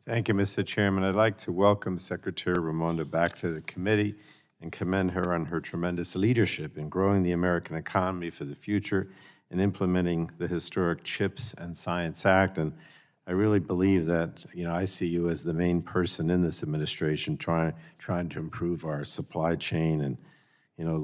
Thank you, Mr. Chairman. I'd like to welcome Secretary Raimondo back to the committee and commend her on her tremendous leadership in growing the American economy for the future and implementing the historic CHIPS and Science Act. And I really believe that, I see you as the main person in this administration trying to improve our supply chain and,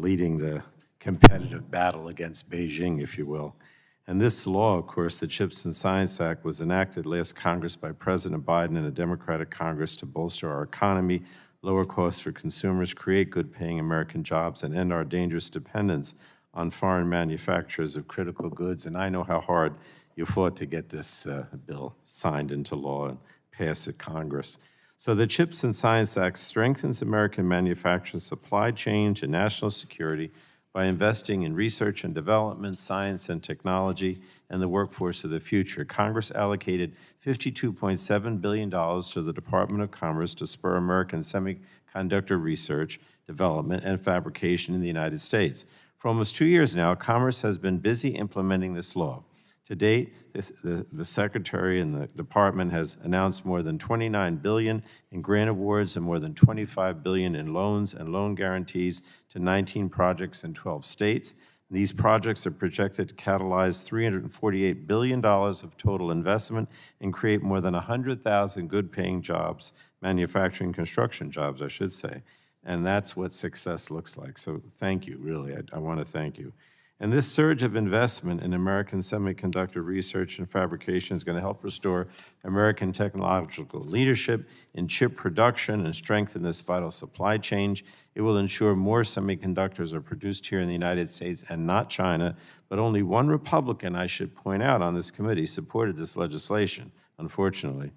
leading the competitive battle against Beijing, if you will. And this law, of course, the CHIPS and Science Act, was enacted last Congress by President Biden and a Democratic Congress to bolster our economy, lower costs for consumers, create good-paying American jobs, and end our dangerous dependence on foreign manufacturers of critical goods. And I know how hard you fought to get this bill signed into law and passed at Congress. So the CHIPS and Science Act strengthens American manufacturing, supply chain, and national security by investing in research and development, science and technology, and the workforce of the future. Congress allocated $52.7 billion to the Department of Commerce to spur American semiconductor research, development, and fabrication in the United States. For almost 2 years now, Commerce has been busy implementing this law. To date, the Secretary and the Department has announced more than $29 billion in grant awards and more than $25 billion in loans and loan guarantees to 19 projects in 12 states. These projects are projected to catalyze $348 billion of total investment and create more than 100,000 good-paying jobs, manufacturing construction jobs, I should say. And that's what success looks like. So thank you, really. I want to thank you. And this surge of investment in American semiconductor research and fabrication is going to help restore American technological leadership in chip production and strengthen this vital supply chain. It will ensure more semiconductors are produced here in the United States and not China, but only one Republican, I should point out, on this committee supported this legislation, unfortunately.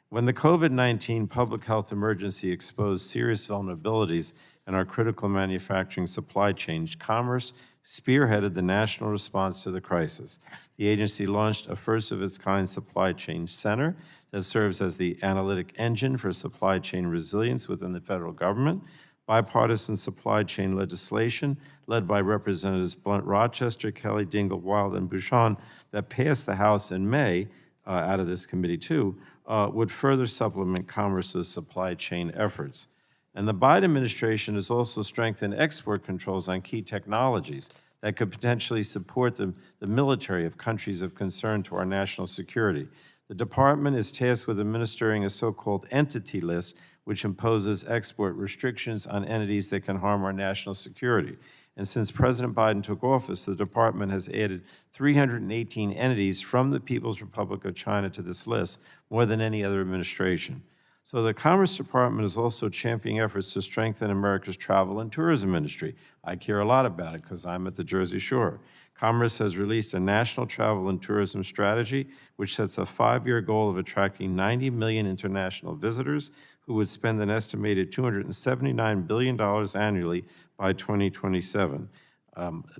When the COVID-19 public health emergency exposed serious vulnerabilities in our critical manufacturing supply chain, Commerce spearheaded the national response to the crisis. The agency launched a first-of-its-kind supply chain center that serves as the analytic engine for supply chain resilience within the federal government. Bipartisan supply chain legislation, led by Representatives Blunt Rochester, Kelly, Dingell, Wild, and Bouchon, that passed the House in May, out of this committee too, would further supplement Commerce's supply chain efforts. And the Biden administration has also strengthened export controls on key technologies that could potentially support the military of countries of concern to our national security. The department is tasked with administering a so-called entity list, which imposes export restrictions on entities that can harm our national security. And since President Biden took office, the department has added 318 entities from the People's Republic of China to this list, more than any other administration. So the Commerce Department is also championing efforts to strengthen America's travel and tourism industry. I care a lot about it because I'm at the Jersey Shore. Commerce has released a national travel and tourism strategy, which sets a 5-year goal of attracting 90 million international visitors who would spend an estimated $279 billion annually by 2027.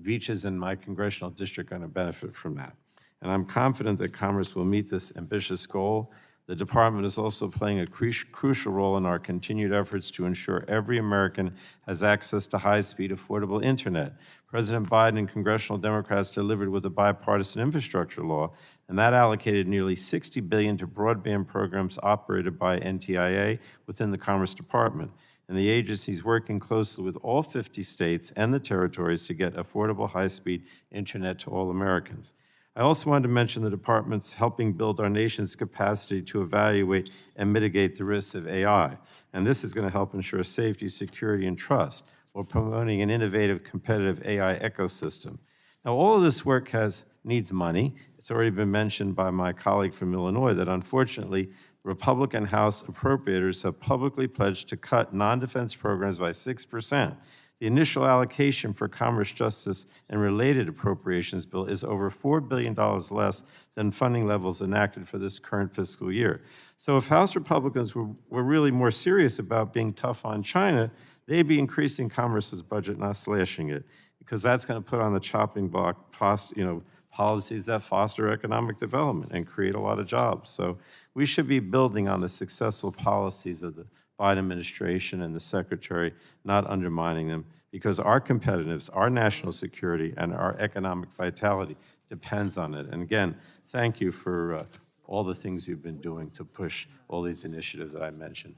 Beaches in my congressional district are going to benefit from that. And I'm confident that Commerce will meet this ambitious goal. The department is also playing a crucial role in our continued efforts to ensure every American has access to high-speed, affordable internet. President Biden and congressional Democrats delivered with a bipartisan infrastructure law, and that allocated nearly $60 billion to broadband programs operated by NTIA within the Commerce Department. And the agency is working closely with all 50 states and the territories to get affordable, high-speed internet to all Americans. I also wanted to mention the department's helping build our nation's capacity to evaluate and mitigate the risks of AI. And this is going to help ensure safety, security, and trust while promoting an innovative, competitive AI ecosystem. Now, all of this work needs money. It's already been mentioned by my colleague from Illinois that unfortunately, Republican House appropriators have publicly pledged to cut non-defense programs by 6%. The initial allocation for Commerce, Justice, and related appropriations bill is over $4 billion less than funding levels enacted for this current fiscal year. So if House Republicans were really more serious about being tough on China, they'd be increasing Commerce's budget, not slashing it, because that's going to put on the chopping block policies that foster economic development and create a lot of jobs. So we should be building on the successful policies of the Biden administration and the Secretary, not undermining them, because our competitiveness, our national security, and our economic vitality depends on it. And again, thank you for all the things you've been doing to push all these initiatives that I mentioned.